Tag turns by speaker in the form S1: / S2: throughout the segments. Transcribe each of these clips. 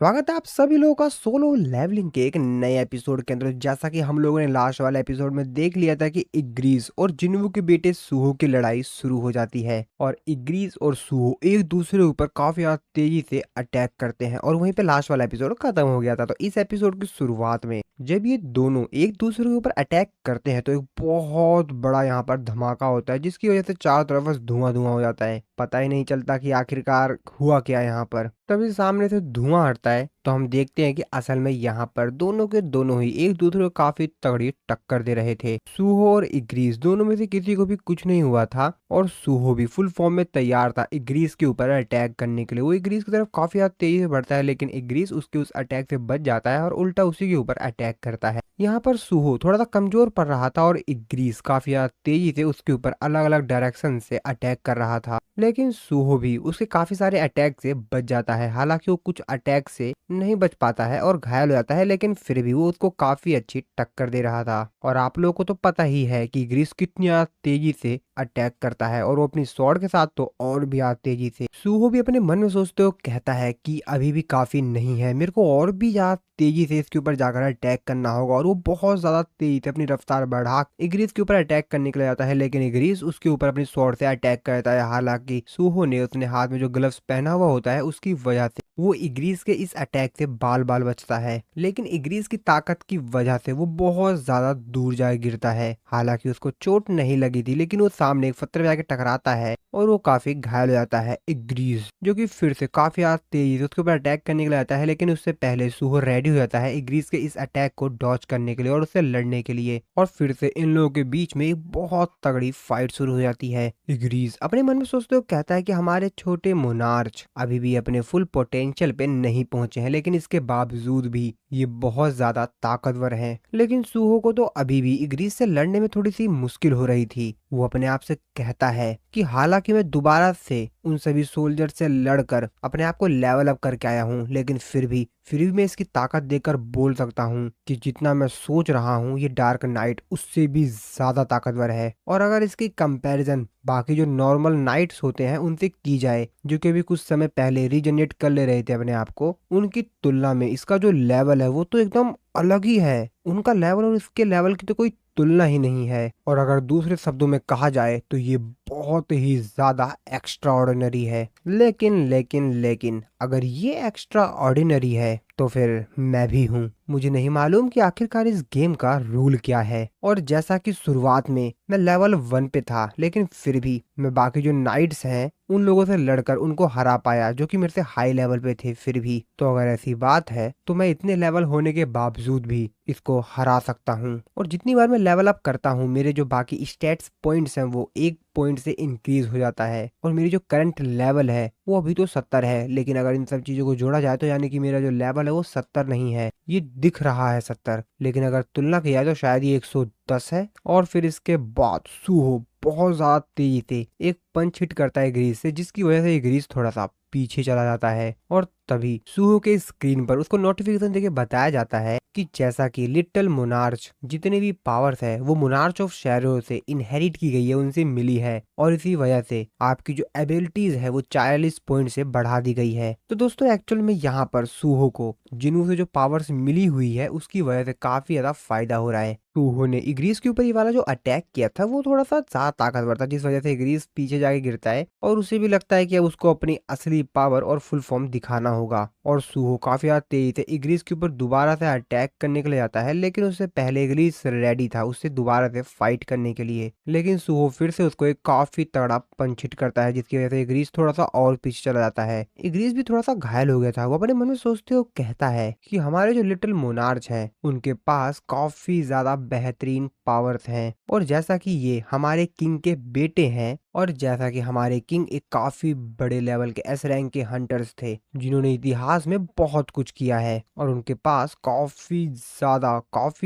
S1: स्वागत है आप सभी लोगों का सोलो लेवलिंग के एक नए एपिसोड के अंदर। जैसा कि हम लोगों ने लास्ट वाले एपिसोड में देख लिया था कि इग्रीस और जिन्वू के बेटे सूहो की लड़ाई शुरू हो जाती है और इग्रीस और सूहो एक दूसरे के ऊपर काफी ज्यादा तेजी से अटैक करते हैं और वहीं पे लास्ट वाला एपिसोड खत्म हो गया था। तो इस एपिसोड की शुरुआत में जब ये दोनों एक दूसरे के ऊपर अटैक करते हैं तो एक बहुत बड़ा यहाँ पर धमाका होता है, जिसकी वजह से चारों तरफ बस धुआं धुआं हो जाता है। पता ही नहीं चलता कि आखिरकार हुआ क्या यहाँ पर। तभी सामने से धुआं हटता है तो हम देखते हैं कि असल में यहाँ पर दोनों के दोनों ही एक दूसरे को काफी तगड़ी टक्कर दे रहे थे। सूहो और इग्रीस दोनों में से किसी को भी कुछ नहीं हुआ था और सूहो भी फुल फॉर्म में तैयार था इग्रीस के ऊपर अटैक करने के लिए। वो इग्रीस की तरफ काफी ज्यादा तेजी से बढ़ता है, लेकिन इग्रीस उसके उस अटैक से बच जाता है और उल्टा उसी के ऊपर अटैक करता है। यहाँ पर सूहो थोड़ा सा कमजोर पड़ रहा था और इग्रीस काफी ज्यादा तेजी से उसके ऊपर अलग अलग डायरेक्शन से अटैक कर रहा था, लेकिन सूहो भी उसके काफी सारे अटैक से बच जाता है। हालांकि वो कुछ अटैक से नहीं बच पाता है और घायल हो जाता है, लेकिन फिर भी वो उसको काफी अच्छी टक्कर दे रहा था। और आप लोगों को तो पता ही है कि ग्रीस कितनी ज्यादा तेजी से अटैक करता है और वो अपनी स्वॉर्ड के साथ तो और भी ज्यादा तेजी से। सूहो भी अपने मन में सोचते हुए कहता है कि अभी भी काफी नहीं है, मेरे को और भी ज्यादा तेजी से इसके ऊपर जाकर अटैक करना होगा। और वो बहुत ज्यादा तेजी से अपनी रफ्तार बढ़ा इग्रीस के ऊपर अटैक करने के लिए जाता है, लेकिन इग्रीस उसके ऊपर अपनी स्वॉर्ड से अटैक करता है। हालांकि सूहो ने उसने हाथ में जो ग्लव्स पहना हुआ होता है उसकी वजह से वो इग्रीस के इस अटैक से बाल बाल बचता है, लेकिन इग्रीस की ताकत की वजह से वो बहुत ज्यादा दूर जा गिरता है। हालांकि उसको चोट नहीं लगी थी, लेकिन वो सामने एक पत्थर पे जाके टकराता है और वो काफी घायल हो जाता है। इग्रीस जो कि फिर से काफी ज्यादा तेजी से उसके ऊपर अटैक करने के लिए आता है, लेकिन उससे पहले सूहो रेडी हो जाता है इग्रीस के इस अटैक को डॉज करने के लिए और उससे लड़ने के लिए। और फिर से इन लोगों के बीच में एक बहुत तगड़ी फाइट शुरू हो जाती है। इग्रीस अपने मन में सोचते हुए कहता है कि हमारे छोटे मोनार्च अभी भी अपने फुल पोटेंशियल पे नहीं पहुंचे हैं, लेकिन इसके बावजूद भी ये बहुत ज्यादा ताकतवर हैं। लेकिन सूहो को तो अभी भी इग्रीस से लड़ने में थोड़ी सी मुश्किल हो रही थी। वो अपने आप से कहता है कि हालांकि मैं दोबारा से उन सभी सोल्जर से लड़कर अपने आप को लेवल अप करके आया हूँ, लेकिन फिर भी मैं इसकी ताकत देखकर बोल सकता हूँ कि जितना मैं सोच रहा हूँ ये डार्क नाइट उससे भी ज्यादा ताकतवर है। और अगर इसकी कंपैरिजन बाकी जो नॉर्मल नाइट्स होते हैं उनसे की जाए, जो कि अभी कुछ समय पहले रीजनरेट कर ले रहे थे अपने आप को, उनकी तुलना में इसका जो लेवल है वो तो एकदम अलग ही है। उनका लेवल और इसके लेवल की तो कोई तुलना ही नहीं है। और अगर दूसरे शब्दों में कहा जाए तो ये बहुत ही ज्यादा एक्स्ट्रा ऑर्डिनरी है। लेकिन अगर ये एक्स्ट्रा ऑर्डिनरी है तो फिर मैं भी हूँ। मुझे नहीं मालूम कि आखिरकार इस गेम का रूल क्या है। और जैसा कि शुरुआत में मैं लेवल 1 पे था, लेकिन फिर भी मैं बाकी जो नाइट्स हैं उन लोगों से लड़कर उनको हरा पाया जो कि मेरे से हाई लेवल पे थे। फिर भी तो अगर ऐसी बात है तो मैं इतने लेवल होने के बावजूद भी इसको हरा सकता हूँ। और जितनी बार मैं लेवल अप करता हूँ मेरे जो बाकी स्टेट्स पॉइंट्स हैं वो 1 पॉइंट से इंक्रीज हो जाता है। और मेरी जो करंट लेवल है वो अभी तो 70 है, लेकिन अगर इन सब चीजों को जोड़ा जाए तो यानी कि मेरा जो लेवल है वो 70 नहीं है, ये दिख रहा है 70, लेकिन अगर तुलना की जाए तो शायद ये 110 है। और फिर इसके बाद सूहो बहुत ज्यादा तेजी से एक पंच हिट करता है ग्रीस से, जिसकी वजह से ये ग्रीस थोड़ा सा पीछे चला जाता है। और तभी सूहो के स्क्रीन पर उसको नोटिफिकेशन देके बताया जाता है कि जैसा कि लिटिल मोनार्च जितने भी पावर्स है वो मोनार्च ऑफ शैरो से इनहेरिट की गई है, उनसे मिली है, और इसी वजह से आपकी जो एबिलिटीज है वो 40 पॉइंट से बढ़ा दी गई है। तो दोस्तों एक्चुअल में यहाँ पर सूहो को जिन्हों से जो पावर्स मिली हुई है उसकी वजह से काफी ज्यादा फायदा हो रहा है। सूहो ने इग्रीस के ऊपर ये वाला जो अटैक किया था वो थोड़ा सा ज्यादा ताकतवर था, जिस वजह से इग्रीस पीछे जाके गिरता है और उसे भी लगता है कि अब उसको अपनी असली पावर और फुल फॉर्म दिखाना होगा। और सूहो काफी ज्यादा तेजी से इग्रीस के ऊपर दोबारा से अटैक करने के लिए जाता है, लेकिन उससे पहले इग्रीस रेडी था उससे दोबारा से फाइट करने के लिए। लेकिन सूहो फिर से उसको एक काफी तगड़ा पंच हिट करता है, जिसकी वजह से इग्रीस थोड़ा सा और पीछे चला जाता है। इग्रीस भी थोड़ा सा घायल हो गया था। वो अपने मन में सोचते हुए कहता है कि हमारे जो लिटिल मोनार्च हैं उनके पास काफी ज्यादा बेहतरीन पावर्स हैं, और जैसा कि ये हमारे किंग के बेटे हैं, और जैसा कि हमारे किंग एक काफी बड़े लेवल के एस रैंक के हंटर्स थे जिन्होंने इतिहास में बहुत कुछ किया है, और उनके पास काफी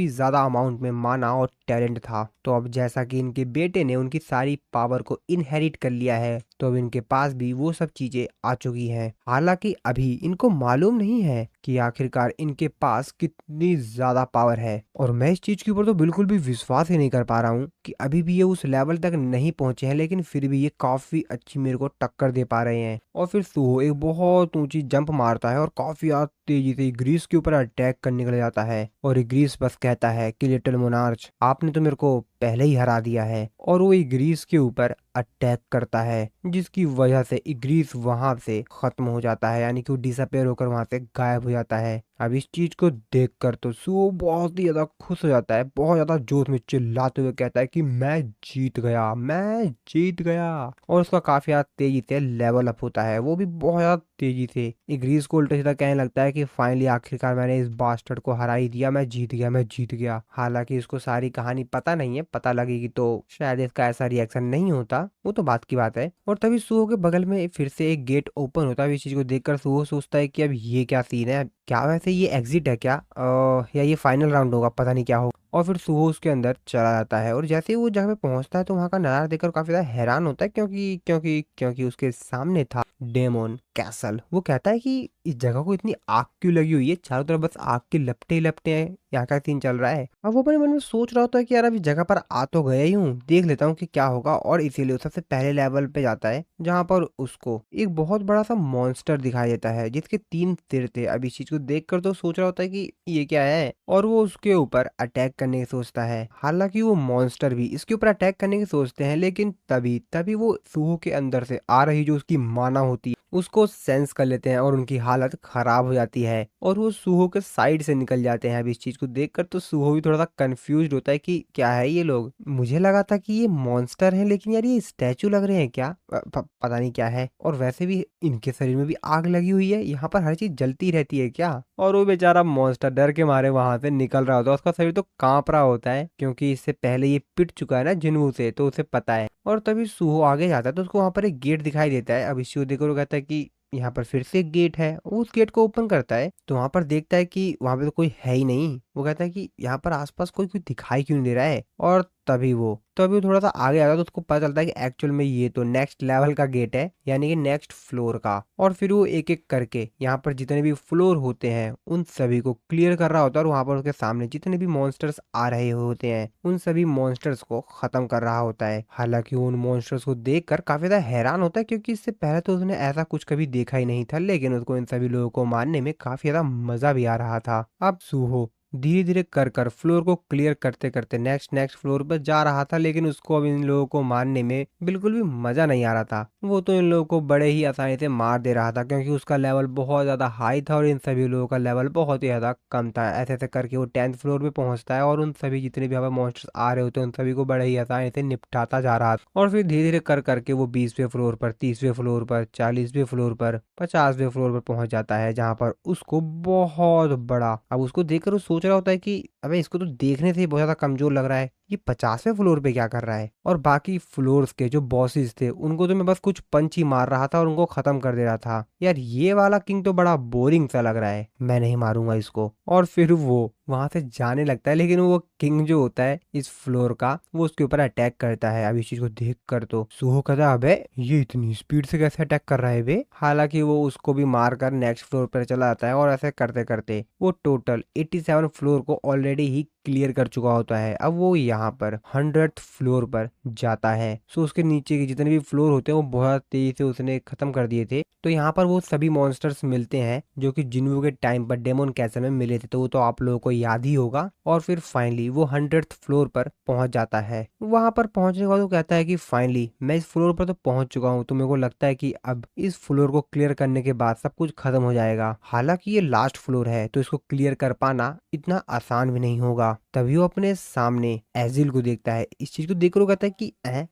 S1: ज्यादा अमाउंट में माना और टैलेंट था। तो अब जैसा कि इनके बेटे ने उनकी सारी पावर को इनहेरिट कर लिया है तो अब इनके पास भी वो सब चीजें आ चुकी हैं। हालांकि अभी इनको मालूम नहीं है कि आखिरकार इनके पास कितनी ज्यादा पावर है। और मैं इस चीज के ऊपर तो बिल्कुल भी विश्वास ही नहीं कर पा रहा हूँ कि अभी भी ये उस लेवल तक नहीं पहुंचे हैं, लेकिन फिर भी ये काफी अच्छी मेरे को टक्कर दे पा रहे हैं। और फिर सूहो एक बहुत ऊंची जंप मारता है और काफी ज्यादा तेजी से ग्रीस के ऊपर अटैक करने के लिए जाता है। और ग्रीस बस कहता है कि लिटिल मोनार्च, आपने तो मेरे को पहले ही हरा दिया है। और वो ग्रीस के ऊपर अटैक करता है, जिसकी वजह से ग्रीस वहां से खत्म हो जाता है, यानी कि वो डिसअपेयर होकर वहां से गायब हो जाता है। अब इस चीज को देखकर तो सुओ बहुत ही ज्यादा खुश हो जाता है, बहुत ज्यादा जोश में चिल्लाते हुए कहता है कि मैं जीत गया, मैं जीत गया। और उसका काफी ज्यादा तेजी से लेवल अप होता है, वो भी बहुत ज्यादा तेजी से। ग्रीस को उल्टा सीधा कहने लगता है कि फाइनली आखिरकार मैंने इस बास्टर्ड को हरा ही दिया, मैं जीत गया, मैं जीत गया। हालांकि इसको सारी कहानी पता नहीं है, पता लगेगी तो शायद इसका ऐसा रिएक्शन नहीं होता, वो तो बात की बात है। और तभी सुहो के बगल में फिर से एक गेट ओपन होता है। इस चीज को देखकर सुहो सोचता है कि अब ये क्या सीन है, क्या वैसे ये एग्जिट है क्या, या ये फाइनल राउंड होगा, पता नहीं क्या होगा। और फिर सुहो उसके अंदर चला जाता है और जैसे ही वो जगह पे पहुंचता है तो वहां का नजारा देखकर काफी ज्यादा हैरान होता है, क्योंकि क्योंकि क्योंकि उसके सामने था डेमोन कैसल। वो कहता है कि इस जगह को इतनी आग क्यों लगी हुई है, चारों तरफ बस आग के लपटे ही लपटे हैं, यहाँ का सीन चल रहा है। अब वो अपने मन में सोच रहा होता है कि यार अब इस जगह पर आ तो गया ही हूँ, देख लेता हूँ कि क्या होगा। और इसीलिए वो सबसे पहले लेवल पे जाता है, जहाँ पर उसको एक बहुत बड़ा सा मॉन्स्टर दिखाई देता है जिसके 3 सिर थे। अब इस चीज को देखकर तो सोच रहा होता है कि ये क्या है, और वो उसके ऊपर अटैक करने की सोचता है। हालांकि वो मॉन्स्टर भी इसके ऊपर अटैक करने की सोचते हैं, लेकिन तभी तभी वो सुहो के अंदर से आ रही जो उसकी माना होती है उसको सेंस कर लेते हैं और उनकी हालत खराब हो जाती है और वो सुहो के साइड से निकल जाते हैं। अब इस चीज को देखकर तो सुहो भी थोड़ा सा कंफ्यूज होता है कि क्या है ये लोग, मुझे लगा था कि ये मॉन्स्टर हैं, लेकिन यार ये स्टैचू लग रहे हैं क्या, पता नहीं क्या है। और वैसे भी इनके शरीर में भी आग लगी हुई है, यहाँ पर हर चीज जलती रहती है क्या। और वो बेचारा मॉन्स्टर डर के मारे वहां से निकल रहा होता है, उसका शरीर तो कांप रहा होता है, क्योंकि इससे पहले ये पिट चुका है ना जिन्वू से, तो उसे पता है। और तभी सुहो आगे जाता है तो उसको वहां पर एक गेट दिखाई देता है। अब इस चीज को देखकर वो कहता है कि यहाँ पर फिर से एक गेट है। वो उस गेट को ओपन करता है तो वहां पर देखता है कि वहां पे तो कोई है ही नहीं। वो कहता है कि यहाँ पर आसपास कोई कोई दिखाई क्यों नहीं दे रहा है। और तभी वो थोड़ा सा आगे आता है तो उसको पता चलता है कि एक्चुअल में ये तो नेक्स्ट लेवल का गेट है, यानी कि नेक्स्ट फ्लोर का। और फिर वो एक एक करके यहाँ पर जितने भी फ्लोर होते हैं उन सभी को क्लियर कर रहा होता है, और वहां पर उसके सामने जितने भी मॉन्स्टर्स आ रहे होते हैं उन सभी मॉन्स्टर्स को खत्म कर रहा होता है। हालांकि उन मॉन्स्टर्स को देखकर काफी ज्यादा हैरान होता है, क्योंकि इससे पहले तो उसने ऐसा कुछ कभी देखा ही नहीं था, लेकिन उसको इन सभी लोगों को मारने में काफी ज्यादा मजा भी आ रहा था। अब सुहो धीरे धीरे कर कर फ्लोर को क्लियर करते करते नेक्स्ट नेक्स्ट फ्लोर पर जा रहा था, लेकिन उसको अब इन लोगों को मारने में बिल्कुल भी मजा नहीं आ रहा था। वो तो इन लोगों को बड़े ही आसानी से मार दे रहा था, क्योंकि उसका लेवल बहुत ज्यादा हाई था और इन सभी लोगों का लेवल बहुत ही ज्यादा कम था। ऐसे ऐसे करके वो 10th फ्लोर पे पहुंचता है और उन सभी जितने भी हमें मॉन्स्टर्स आ रहे होते हैं उन सभी को बड़े ही आसानी से निपटाता जा रहा था। और फिर धीरे धीरे कर करके वो 20वें फ्लोर पर, 30वें फ्लोर पर, 40वें फ्लोर पर, 50वें फ्लोर पर पहुंच जाता है, जहाँ पर उसको बहुत बड़ा, अब उसको देखकर वो सोच रहा होता है कि अबे इसको तो देखने से ही बहुत ज्यादा कमजोर लग रहा है, ये 50वें फ्लोर पे क्या कर रहा है। और बाकी फ्लोर्स के जो बॉसेस थे उनको तो मैं बस कुछ पंच ही मार रहा था और उनको खत्म कर दे रहा था। यार ये वाला किंग तो बड़ा बोरिंग सा लग रहा है, मैं नहीं मारूंगा इसको। और फिर वो वहां से जाने लगता है, लेकिन वो किंग जो होता है इस फ्लोर का वो उसके ऊपर अटैक करता है। अब इस चीज को देख कर तो सुहो कहता है अबे ये इतनी स्पीड से कैसे अटैक कर रहा है बे। हालांकि वो उसको भी मार कर नेक्स्ट फ्लोर पर चला जाता है और ऐसे करते करते वो टोटल 87 फ्लोर को ऑलरेडी ही क्लियर कर चुका होता है। अब वो यहाँ पर 100th फ्लोर पर जाता है। सो उसके नीचे के जितने भी फ्लोर होते हैं वो बहुत तेजी से उसने खत्म कर दिए थे। तो यहाँ पर वो सभी मॉन्स्टर्स मिलते हैं जो कि जिन्वू के टाइम पर डेमोन कैसल में मिले थे, तो वो तो आप लोगों को याद ही होगा। और फिर फाइनली वो 100th फ्लोर पर पहुंच जाता है। वहां पर पहुंचने के बाद वो कहता है कि फाइनली मैं इस फ्लोर पर तो पहुंच चुका हूँ, तो मेरे को लगता है कि अब इस फ्लोर को क्लियर करने के बाद सब कुछ खत्म हो जाएगा। हालांकि ये लास्ट फ्लोर है तो इसको क्लियर कर पाना इतना आसान भी नहीं होगा। तभी वो अपने सामने एजिल को देखता है। इस चीज को देखकर वो कहता है कि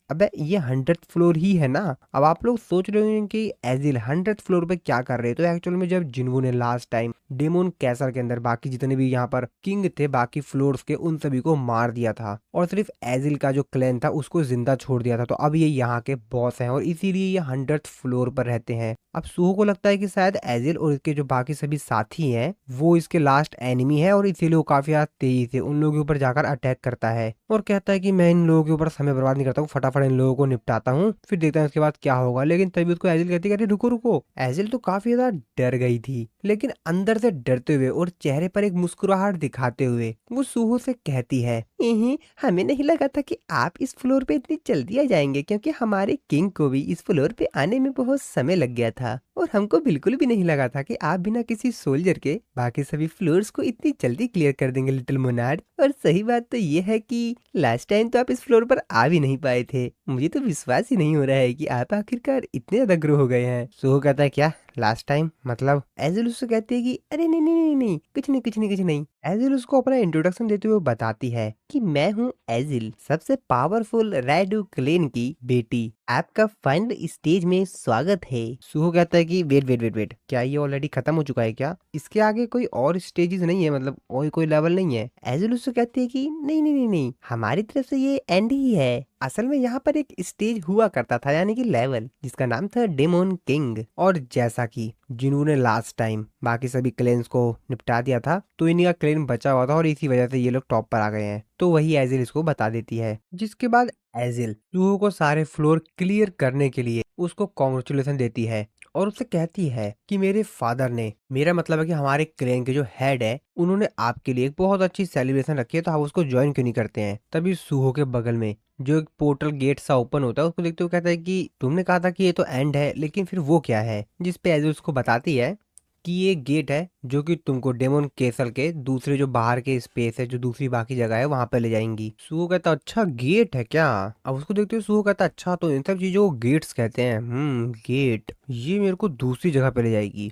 S1: अबे ये 100th फ्लोर ही है ना। अब आप लोग सोच रहे होंगे कि एजिल 100th फ्लोर पे क्या कर रहे हैं, तो एक्चुअल में जब जिन्वू ने लास्ट टाइम डेमोन कैसल के अंदर बाकी जितने भी यहाँ पर किंग थे बाकी फ्लोर्स के उन सभी को मार दिया था और सिर्फ एजिल का जो क्लैन था उसको जिंदा छोड़ दिया था, तो अब ये यहाँ के बॉस हैं और इसीलिए ये 100th फ्लोर पर रहते हैं। अब सुहो को लगता है कि शायद एजिल और इसके जो बाकी सभी साथी हैं वो इसके लास्ट एनिमी है, और इसीलिए वो काफी ज्यादा तेजी से उन लोगों के ऊपर जाकर अटैक करता है और कहता है कि मैं इन लोगों के ऊपर समय बर्बाद नहीं करता हूँ, फटाफट इन लोगों को निपटाता हूँ, फिर देखता हूँ इसके बाद क्या होगा। लेकिन तभी उसको एजिल कहती है रुको रुको। एजिल तो काफी ज्यादा डर गई थी, लेकिन अंदर से डरते हुए और चेहरे पर एक मुस्कुराहट दिखाते हुए वो सुहो से कहती है हमें नहीं लगा था कि आप इस फ्लोर पे इतनी जल्दी आ जाएंगे, क्योंकि हमारे किंग को भी इस फ्लोर पे आने में बहुत समय लग गया था और हमको बिल्कुल भी नहीं लगा था कि आप बिना किसी सोल्जर के बाकी सभी फ्लोर्स को इतनी जल्दी क्लियर कर देंगे लिटिल मोनार्ड। और सही बात तो ये है कि लास्ट टाइम तो आप इस फ्लोर पर आ भी नहीं पाए थे। मुझे तो विश्वास ही नहीं हो रहा है कि आप आखिरकार इतने ज्यादा ग्रो हो गए हैं। सुहो कहता है क्या लास्ट टाइम, मतलब एजिल उससे कहती है कि अरे नहीं नहीं नहीं नहीं, कुछ नहीं कुछ नहीं कुछ नहीं। एजिल उसको अपना इंट्रोडक्शन देते हुए बताती है कि मैं हूँ एजिल, सबसे पावरफुल रेडू क्लेन की बेटी। आपका फाइनल स्टेज में स्वागत है। सुहो कहता है कि वेट वेट वेट वेट, क्या ये ऑलरेडी खत्म हो चुका है क्या? इसके आगे कोई और स्टेजेस नहीं है, मतलब और कोई लेवल नहीं है? एजिल उससे कहती है कि नहीं नहीं नहीं नहीं, हमारी तरफ से ये एंड ही है। असल में यहाँ पर एक स्टेज हुआ करता था, यानी कि लेवल, जिसका नाम था डेमोन किंग। और जैसा कि जिन्होंने लास्ट टाइम बाकी सभी क्लेन्स को निपटा दिया था, तो इन्हीं का क्लेन बचा हुआ था और इसी वजह से ये लोग टॉप पर आ गए हैं। तो वही एजिल इसको बता देती है, जिसके बाद एजिल सुहो को सारे फ्लोर क्लियर करने के लिए उसको कॉन्ग्रेचुलेशन देती है और उससे कहती है कि मेरे फादर ने, मेरा मतलब है कि हमारे क्लेन के जो हेड है, उन्होंने आपके लिए एक बहुत अच्छी सेलिब्रेशन रखी है, तो आप उसको ज्वाइन क्यों नहीं करते हैं? तभी सुहो के बगल में जो एक पोर्टल गेट सा ओपन होता है, उसको देखते हुए कहता है कि तुमने कहा था कि ये तो एंड है, लेकिन फिर वो क्या है? जिस पे एजिल उसको बताती है कि ये गेट है जो कि तुमको डेमोन केसल के दूसरे जो बाहर के स्पेस है, जो दूसरी बाकी जगह है, वहां पे ले जाएंगी। सुहो कहता अच्छा गेट है क्या? अब उसको देखते हुए सुहो कहता अच्छा, तो इन सब चीजों को गेट्स कहते हैं। गेट, ये मेरे को दूसरी जगह पे ले जाएगी।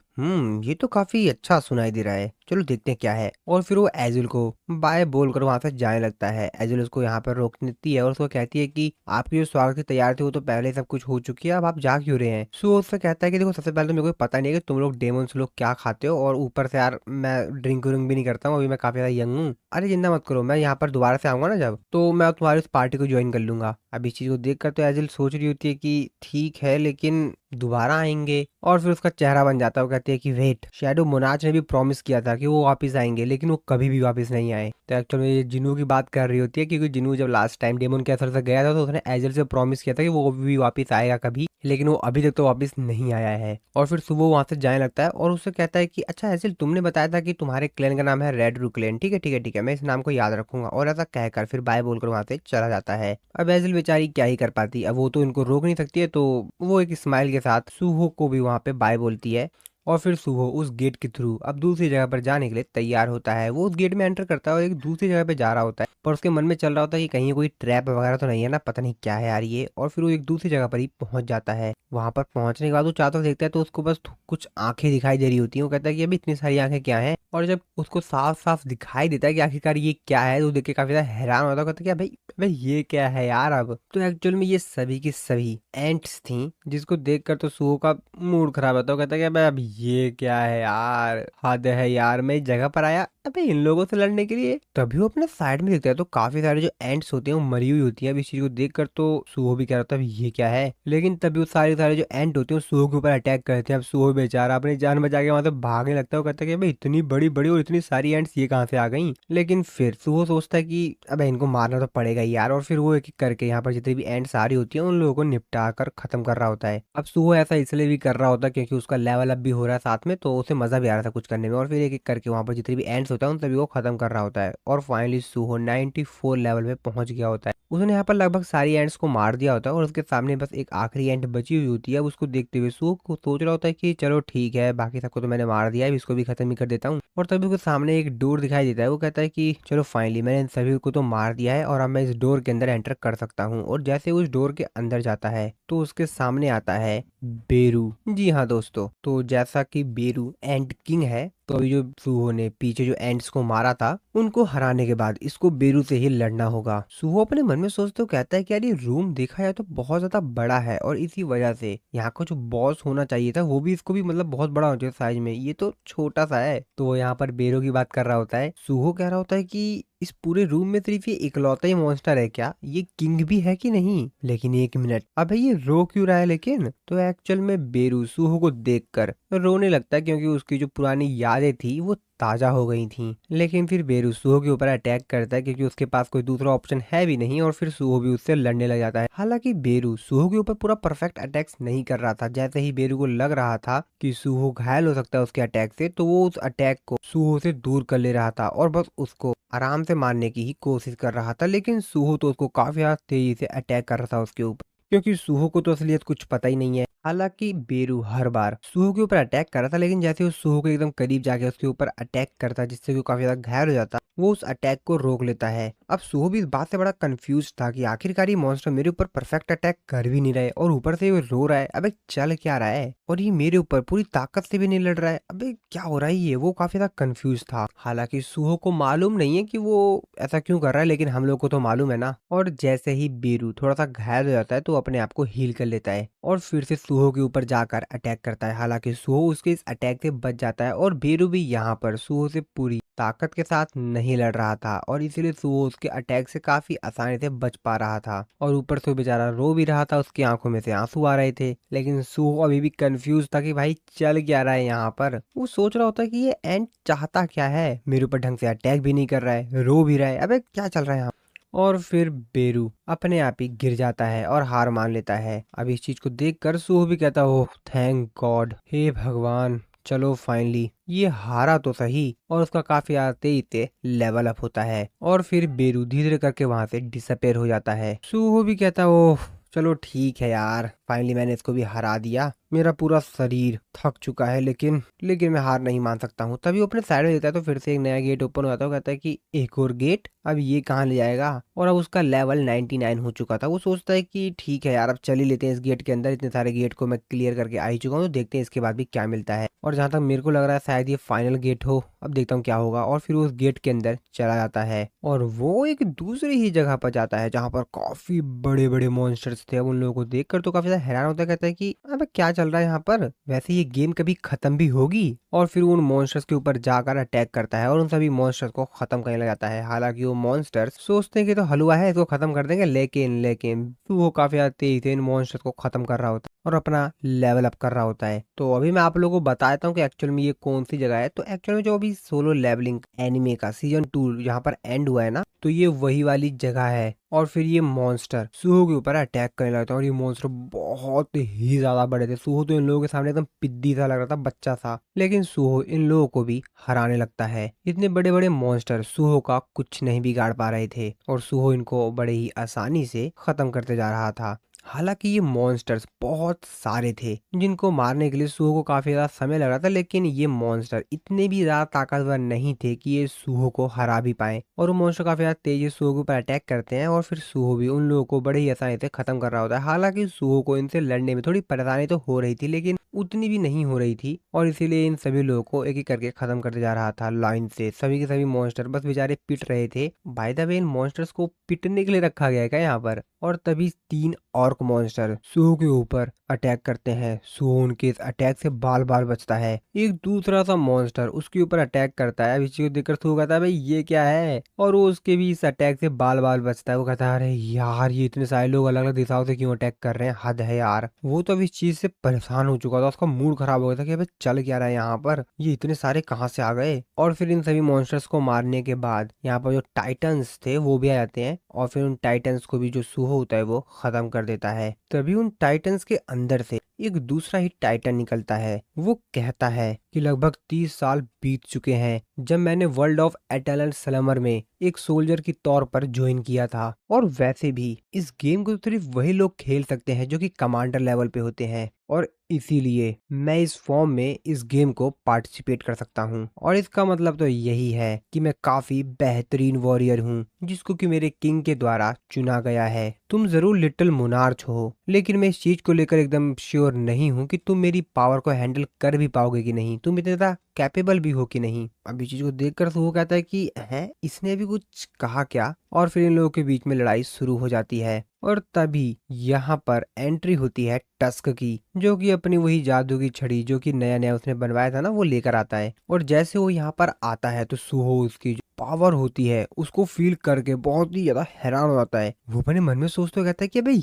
S1: ये तो काफी अच्छा सुनाई दे रहा है, चलो देखते हैं क्या है। और फिर वो एजिल को बाय बोलकर वहां से जाने लगता है। एजिल उसको यहाँ पर रोक देती है और उसको कहती है कि आपकी जो स्वागत की तैयारी थी वो तो पहले ही सब कुछ हो चुकी है, अब आप जा क्यों रहे हैं? सो उससे कहता है कि देखो, सबसे पहले तो मेरे को पता नहीं है कि तुम लोग डेमोन्स लोग क्या खाते हो, और ऊपर से यार मैं ड्रिंक व्रिंक भी नहीं करता हूँ, अभी मैं काफी ज्यादा यंग हूँ। अरे चिंता मत करो, मैं यहाँ पर दोबारा से आऊंगा ना जब, तो मैं तुम्हारी उस पार्टी को ज्वाइन कर लूंगा। अब इस चीज को देखकर तो एजिल सोच रही होती है कि ठीक है, लेकिन दोबारा आएंगे? और फिर उसका चेहरा बन जाता है। वो कहती है कि वेट, शैडो मोनाच ने भी प्रॉमिस किया था कि वो वापस आएंगे, लेकिन वो कभी भी वापस नहीं आए। तो एक्चुअल में ये जिनू की बात कर रही होती है, क्योंकि जिनू जब लास्ट टाइम डेमन के असर से गया था, तो उसने एजल से प्रॉमिस किया था कि वो भी वापस आएगा कभी, लेकिन वो अभी तक तो वापस नहीं आया है। और फिर सुबह वहां से जाने लगता है और उससे कहता है कि अच्छा एजल, तुमने बताया था कि तुम्हारे क्लैन का नाम है रेड रू क्लैन, ठीक है ठीक है ठीक है, मैं इस नाम को याद रखूंगा। और ऐसा कहकर फिर बाय बोलकर वहां से चला जाता है। अब एजल बेचारी क्या ही कर पाती, अब वो तो इनको रोक नहीं सकती है, तो वो एक स्माइल के साथ सुहो को भी वहां पे बाय बोलती है। और फिर सुहो उस गेट के थ्रू अब दूसरी जगह पर जाने के लिए तैयार होता है। वो उस गेट में एंटर करता है और एक दूसरी जगह पे जा रहा होता है, पर उसके मन में चल रहा होता है कि कहीं कोई ट्रैप वगैरह तो नहीं है ना, पता नहीं क्या है यार ये। और फिर वो एक दूसरी जगह पर ही पहुंच जाता है। वहां पर पहुंचने के बाद वो चारों तरफ देखता है, तो उसको बस कुछ आंखें दिखाई दे रही होती है। वो कहता है कि अभी इतनी सारी आंखें क्या है? और जब उसको साफ साफ दिखाई देता है कि आखिरकार ये क्या है, तो देख के काफी ज्यादा हैरान होता है। कहता है कि भाई भाई ये क्या है यार? अब तो एक्चुअल में ये सभी की सभी एंट्स थी, जिसको देखकर तो सुहो का मूड खराब होता है। वो कहता है कि भाई अब ये क्या है यार, हद है यार, मैं इस जगह पर आया अबे इन लोगों से लड़ने के लिए। तभी वो अपने साइड में देखता है, तो काफी सारे जो एंट्स होते हैं वो मरी हुई होती है। अब इस चीज को देखकर तो सुहो भी कह रहा था ये क्या है, लेकिन तभी वो सारे सारे जो एंट होते हैं सुहो के ऊपर अटैक करते हैं। अब सुहो बेचारा अपनी जान बचा के वहां से भागने लगता है। वो कहता है कि भाई इतनी बड़ी बड़ी और इतनी सारी एंट्स ये कहाँ से आ गई? लेकिन फिर सुहो सोचता है कि अब इनको मारना तो पड़ेगा ही यार। और फिर वो एक एक करके यहाँ पर जितनी भी एंट्स आ रही होती है उन लोगों को निपटा कर खत्म कर रहा होता है। अब सुहो ऐसा इसलिए भी कर रहा होता है क्योंकि उसका लेवल अप भी हो रहा है साथ में, तो उसे मजा भी आ रहा था कुछ करने में। और फिर एक एक करके वहां पर जितने भी एंड्स होता है उन सभी को खत्म कर रहा होता है। और फाइनली सुहो 94 लेवल पे पहुंच गया होता है। उसने यहाँ पर लगभग सारी एंड्स को मार दिया होता है और उसके सामने बस एक आखिरी एंड बची हुई होती है। अब उसको देखते हुए सुहो को सोच रहा होता है कि चलो ठीक है, बाकी सबको तो मैंने मार दिया है, इसको भी खत्म ही कर देता हूँ। और तभी उसके सामने एक डोर दिखाई देता है। वो कहता है कि चलो फाइनली मैंने इन सभी को तो मार दिया है और अब मैं इस डोर के अंदर एंटर कर सकता हूँ। और जैसे उस डोर के अंदर जाता है तो उसके सामने आता है बेरू। जी हाँ दोस्तों, तो जैसा कि बेरू एंड किंग है, तो अभी जो सुहो ने पीछे जो एंड्स को मारा था उनको हराने के बाद इसको बेरू से ही लड़ना होगा। सुहो अपने मन में सोचते हो कहता है कि यार ये रूम देखा जाए तो बहुत ज्यादा बड़ा है, और इसी वजह से यहाँ का जो बॉस होना चाहिए था वो भी इसको भी मतलब बहुत बड़ा होना चाहिए साइज में, ये तो छोटा सा है। तो वो यहाँ पर बेरू की बात कर रहा होता है। सुहो कह रहा होता है कि इस पूरे रूम में सिर्फ ये इकलौता ही मॉन्स्टर है क्या? ये किंग भी है कि नहीं? लेकिन एक मिनट, अबे ये रो क्यों रहा है? लेकिन तो एक्चुअल में बेरू सुहो को देखकर रोने लगता है, क्योंकि उसकी जो पुरानी यादें थी वो ताजा हो गई थीं। लेकिन फिर बेरू सूहो के ऊपर अटैक करता है क्योंकि उसके पास कोई दूसरा ऑप्शन है भी नहीं और फिर सूहो भी उससे लड़ने लग जाता है। हालांकि बेरू सूहो के ऊपर पूरा परफेक्ट अटैक्स नहीं कर रहा था। जैसे ही बेरू को लग रहा था कि सूहो घायल हो सकता है उसके अटैक से, तो वो उस अटैक को सूहो से दूर कर ले रहा था और बस उसको आराम से मारने की ही कोशिश कर रहा था। लेकिन सूहो तो उसको काफी ज्यादा तेजी से अटैक कर रहा था उसके ऊपर, क्योंकि सूहो को तो असलियत कुछ पता ही नहीं है। हालांकि बेरू हर बार सूहो के ऊपर अटैक कर रहा था, लेकिन जैसे वो सूहो के एकदम करीब जाके उसके ऊपर अटैक करता जिससे कि वो काफी ज्यादा घायल हो जाता, वो उस अटैक को रोक लेता है। अब सूहो भी इस बात से बड़ा कंफ्यूज था कि आखिरकार ये मॉन्स्टर मेरे ऊपर परफेक्ट अटैक कर भी नहीं रहा है और ऊपर से वो रो रहा है। अबे चल क्या रहा है, और ये मेरे ऊपर पूरी ताकत से भी नहीं लड़ रहा है। अबे क्या हो रहा है ये, वो काफी ज्यादा कंफ्यूज था। हालांकि सूहो को मालूम नहीं है कि वो ऐसा क्यों कर रहा है, लेकिन हम लोग को तो मालूम है ना। और जैसे ही बेरू थोड़ा सा घायल हो जाता है तो अपने आप को हील कर लेता है और फिर से सूहो के ऊपर जाकर अटैक करता है। हालांकि सूहो उसके इस अटैक से बच जाता है और बेरू भी यहाँ पर सूहो से पूरी ताकत के साथ नहीं लड़ रहा था और इसीलिए सूहो उसके अटैक से काफी आसानी से बच पा रहा था। और ऊपर से वो बेचारा रो भी रहा था, उसकी आंखों में से आंसू आ रहे थे। लेकिन सूहो अभी भी कंफ्यूज था कि भाई चल क्या रहा है यहाँ पर। वो सोच रहा होता है कि ये एंड चाहता क्या है, मेरे ऊपर ढंग से अटैक भी नहीं कर रहा है, रो भी रहा है, अबे क्या चल रहा है यहाँ। और फिर बेरू अपने आप ही गिर जाता है और हार मान लेता है। अब इस चीज को देखकर सूहो भी कहता है, ओह थैंक गॉड, हे भगवान, चलो फाइनली ये हारा तो सही। और उसका काफी आते ही लेवल अप होता है और फिर बेरू धीरे धीरे करके वहां से डिसअपेयर हो जाता है। सूहो भी कहता है, ओह चलो ठीक है यार, फाइनली मैंने इसको भी हरा दिया, मेरा पूरा शरीर थक चुका है, लेकिन मैं हार नहीं मान सकता हूँ। तभी वो अपने साइड में देता है तो फिर से एक नया गेट ओपन हो जाता है। वो कहता है कि एक और गेट, अब ये कहाँ ले जाएगा। और अब उसका लेवल 99 हो चुका था। वो सोचता है कि ठीक है यार, अब चल ही लेते हैं इस गेट के अंदर, इतने सारे गेट को मैं क्लियर करके आ ही चुका हूँ, तो देखते हैं इसके बाद भी क्या मिलता है। और जहां तक मेरे को लग रहा है शायद ये फाइनल गेट हो, अब देखता हूँ क्या होगा। और फिर वो उस गेट के अंदर चला जाता है और वो एक दूसरी ही जगह पर जाता है जहाँ पर काफी बड़े बड़े मॉन्स्टर्स थे। अब उन लोगों को देखकर तो काफी ज्यादा हैरान होता है, कहता है कि अबे क्या चल रहा है यहाँ पर, वैसे ये गेम कभी खत्म भी होगी। और फिर उन मॉन्स्टर्स के ऊपर जाकर अटैक करता है और उन सभी मॉन्स्टर्स को खत्म करने लग जाता है। हालांकि वो मॉन्स्टर्स सोचते हैं कि तो हलवा है, इसको खत्म कर देंगे, लेकिन वो काफी ज्यादा तेजी से इन मॉन्स्टर्स को खत्म कर रहा होता है और अपना लेवल अप कर रहा होता है। तो अभी मैं आप लोगों को बताता हूँ कि एक्चुअल में ये कौन सी जगह है। तो एक्चुअल में जो अभी सोलो लेवलिंग एनिमे का सीजन 2 यहाँ पर एंड हुआ है ना, तो ये वही वाली जगह है। और फिर ये मॉन्स्टर सूहो के ऊपर अटैक करने लगता है और ये मॉन्स्टर बहुत ही ज्यादा बड़े थे। सूहो तो इन लोगों के सामने एकदम पिद्दी सा लग रहा था, बच्चा सा। लेकिन सूहो इन लोगों को भी हराने लगता है। इतने बड़े बड़े मॉन्स्टर सूहो का कुछ नहीं बिगाड़ पा रहे थे और सूहो इनको बड़े ही आसानी से खत्म करते जा रहा था। हालांकि ये मॉन्स्टर्स बहुत सारे थे जिनको मारने के लिए सूहो को काफी ज्यादा समय लग रहा था, लेकिन ये मॉन्स्टर इतने भी ज्यादा ताकतवर नहीं थे कि ये सूहो को हरा भी पाए। और वो मॉन्स्टर काफी ज्यादा तेजी से सूहो के ऊपर अटैक करते हैं और फिर सूहो भी उन लोगों को बड़े ही आसानी से खत्म कर रहा होता है। हालांकि सूहो को इनसे लड़ने में थोड़ी परेशानी तो हो रही थी, लेकिन उतनी भी नहीं हो रही थी और इसीलिए इन सभी लोगों को एक एक करके खत्म करते जा रहा था लाइन से। सभी के सभी मॉन्स्टर बस बेचारे पिट रहे थे। By the way in monsters को पिटने के लिए रखा गया है क्या यहाँ पर। और तभी 3 ऑर्क मॉन्स्टर सूहो के ऊपर अटैक करते हैं। सूहो उनके इस अटैक से बाल बाल बचता है। एक दूसरा सा मॉन्स्टर उसके ऊपर अटैक करता है। अब इस चीज को देखकर सूहो कहता है भाई ये क्या है, और वो उसके भी इस अटैक से बाल बाल बचता है। वो कहता है अरे यार ये इतने सारे लोग अलग अलग दिशाओं से क्यों अटैक कर रहे हैं, हद है यार। वो तो अब इस चीज से परेशान हो चुका था, उसका मूड खराब हो गया था कि अबे चल क्या रहा है यहाँ पर, ये इतने सारे कहाँ से आ गए। और फिर इन सभी मॉन्स्टर्स को मारने के बाद यहाँ पर जो टाइटन्स थे वो भी आ जाते हैं और फिर उन टाइटन्स को भी जो सूहो होता है वो खत्म कर देता है। तभी उन टाइटन्स के अंदर से एक दूसरा ही टाइटन निकलता है। वो कहता है कि लगभग 30 साल बीत चुके हैं जब मैंने वर्ल्ड ऑफ एटर्नल स्लमर में एक सोल्जर की तौर पर ज्वाइन किया था, और वैसे भी इस गेम को सिर्फ वही लोग खेल सकते हैं जो कि कमांडर लेवल पे होते हैं, और इसीलिए मैं इस फॉर्म में इस गेम को पार्टिसिपेट कर सकता हूँ। और इसका मतलब तो यही है कि मैं काफी बेहतरीन वॉरियर हूँ जिसको कि मेरे किंग के द्वारा चुना गया है। तुम जरूर लिटिल मोनार्च हो, लेकिन मैं इस चीज को लेकर एकदम श्योर नहीं हूँ कि तुम मेरी पावर को हैंडल कर भी पाओगे कि नहीं, तुम इतना ज्यादा कैपेबल भी हो कि नहीं। अब इस चीज को देखकर तो वो कहता है कि है इसने अभी कुछ कहा क्या। और फिर इन लोगों के बीच में लड़ाई शुरू हो जाती है और तभी यहाँ पर एंट्री होती है टस्क की, जो कि अपनी वही जादू की छड़ी जो कि नया नया उसने बनवाया था ना वो लेकर आता है। और जैसे वो यहाँ पर आता है तो सूहो उसकी पावर होती है उसको फील करके बहुत ही ज्यादा हैरान हो जाता है। वो अपने मन में सोचते हुए कहता है कि अबे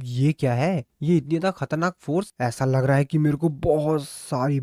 S1: ये क्या है, ये इतनी ज्यादा खतरनाक फोर्स, ऐसा लग रहा है कि मेरे को बहुत सारी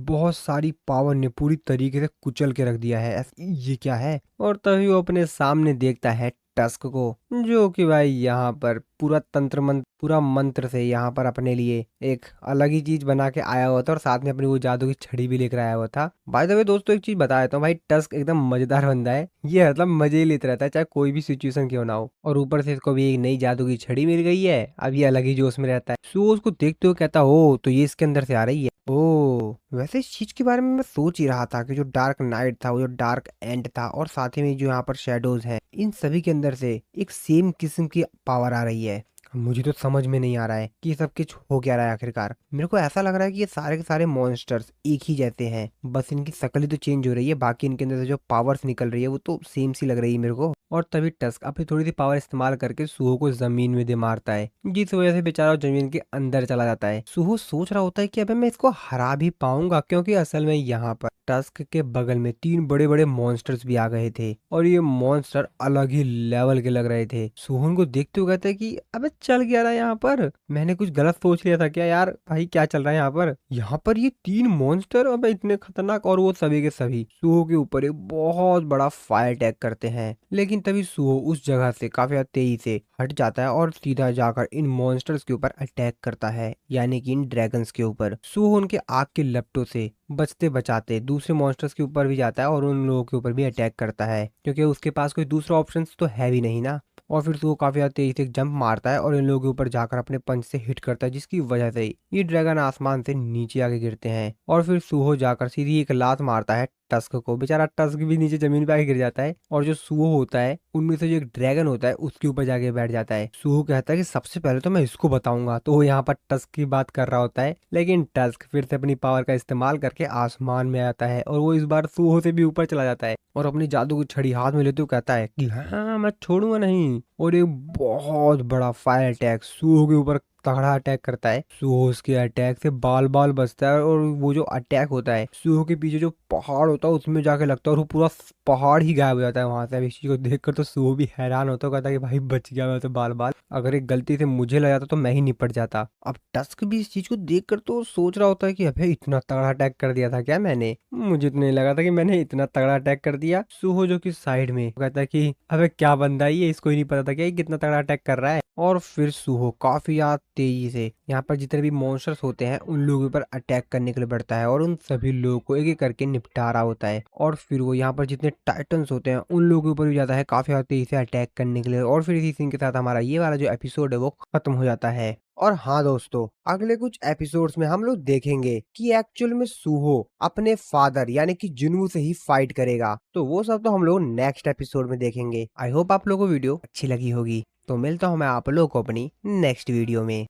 S1: पावर ने पूरी तरीके से कुचल के रख दिया है, ये क्या है। और तभी वो अपने सामने देखता है टस्क को, जो कि भाई यहाँ पर पूरा मंत्र से यहाँ पर अपने लिए एक अलग ही चीज बना के आया हुआ था और साथ में अपनी वो जादू की छड़ी भी लेकर आया हुआ था। बाय द वे दोस्तों, एक चीज बता देता हूँ, भाई टस्क एकदम मजेदार बंदा है। ये मतलब मजे ही लेते रहता है चाहे कोई भी सिचुएशन क्यों ना हो। और ऊपर से इसको भी एक नई जादू की छड़ी मिल गई है, अब ये अलग ही जोश में रहता है। सो उसको देखते हुए कहता, ओ तो ये इसके अंदर से आ रही है। ओ वैसे इस चीज के बारे में मैं सोच ही रहा था कि जो डार्क नाइट था, वो जो डार्क एंड था, और साथ ही में जो यहाँ पर शेडोज हैं, इन सभी के अंदर से एक सेम किस्म की पावर आ रही है। मुझे तो समझ में नहीं आ रहा है कि ये सब कुछ हो क्या रहा है आखिरकार। मेरे को ऐसा लग रहा है कि ये सारे के सारे मॉन्स्टर्स एक ही जैसे हैं, बस इनकी शक्ल ही तो चेंज हो रही है, बाकी इनके अंदर से जो पावर्स निकल रही है वो तो सेम सी लग रही है मेरे को। और तभी टस्क अपनी थोड़ी सी पावर इस्तेमाल करके सूहो को जमीन में दे मारता है, जिस वजह से बेचारा जमीन के अंदर चला जाता है। सूहो सोच रहा होता है कि अबे मैं इसको हरा भी पाऊंगा, क्योंकि असल में यहाँ पर टस्क के बगल में 3 बड़े बड़े मॉन्स्टर्स भी आ गए थे और ये मॉन्स्टर अलग ही लेवल के लग रहे थे। सुहन को देखते हुए कहते हैं कि अबे चल क्या रहा है यहाँ पर, मैंने कुछ गलत सोच लिया था क्या यार, भाई क्या चल रहा है यहाँ पर ये 3 मॉन्स्टर अबे इतने खतरनाक, और वो सभी के सभी सुहो के ऊपर एक बहुत बड़ा फायर अटैक करते हैं। लेकिन तभी सुहो उस जगह से काफी तेजी से हट जाता है और सीधा जाकर इन मॉन्स्टर्स के ऊपर अटैक करता है, यानी कि इन ड्रैगन्स के ऊपर। सुहो उनके आग के लपटों से बचते बचाते दूसरे मॉन्स्टर्स के ऊपर भी जाता है और उन लोगों के ऊपर भी अटैक करता है, क्योंकि उसके पास कोई दूसरा ऑप्शन तो है भी नहीं ना। और फिर वो काफी ज्यादा तेजी से जंप मारता है और इन लोगों के ऊपर जाकर अपने पंच से हिट करता है, जिसकी वजह से ये ड्रैगन आसमान से नीचे आके गिरते हैं। और फिर सूहो जाकर सीधी एक लात मारता है टस्क को, बेचारा टस्क भी नीचे जमीन पे आके गिर जाता है। और जो सूहो होता है उनमें से जो एक ड्रैगन होता है उसके ऊपर जाके बैठ जाता है। सूहो कहता है कि सबसे पहले तो मैं इसको बताऊंगा, तो वो यहाँ पर टस्क की बात कर रहा होता है, लेकिन टस्क फिर से अपनी पावर का इस्तेमाल करके आसमान में आता है और वो इस बार सूहो से भी ऊपर चला जाता है और अपनी जादू की छड़ी हाथ में लेते हुए कहता है कि हाँ मैं छोड़ूंगा नहीं। और एक बहुत बड़ा फायर अटैक सूहो के ऊपर तगड़ा अटैक करता है। सूहो उसके अटैक से बाल बाल बचता है और वो जो अटैक होता है सूहो के पीछे जो पहाड़ होता है उसमें जाके लगता है और वो पूरा पहाड़ ही गायब हो जाता है वहां से। अब इस चीज को देखकर तो सूहो भी हैरान होता है, कहता है कि भाई बच गया मैं तो बाल बाल, अगर एक गलती से मुझे लग जाता तो मैं ही निपट जाता। अब टस्क भी इस चीज को देखकर तो सोच रहा होता है कि अबे इतना तगड़ा अटैक कर दिया था क्या मैंने, मुझे तो नहीं लगा था कि मैंने इतना तगड़ा अटैक कर दिया। सूहो जो कि साइड में कहता है कि अबे क्या बंदा है ये, इसको ही नहीं पता था क्या ये कितना तगड़ा अटैक कर रहा है। और फिर सूहो काफी याद तेजी से यहाँ पर जितने भी मॉन्स्टर्स होते हैं उन लोगों पर अटैक करने के लिए बढ़ता है और उन सभी लोगों को एक एक करके निपटा रहा होता है। और फिर वो यहाँ पर जितने टाइटन्स होते हैं उन लोगों के ऊपर भी जाता है काफी याद तेजी से अटैक करने के लिए। और फिर इसी सीन के साथ हमारा ये वाला जो एपिसोड है वो खत्म हो जाता है। और हाँ दोस्तों, अगले कुछ एपिसोड्स में हम लोग देखेंगे कि एक्चुअल में सूहो अपने फादर यानी कि जुनवू से ही फाइट करेगा, तो वो सब तो हम लोग नेक्स्ट एपिसोड में देखेंगे। आई होप आप लोगों को वीडियो अच्छी लगी होगी, तो मिलता हूँ मैं आप लोगों को अपनी नेक्स्ट वीडियो में।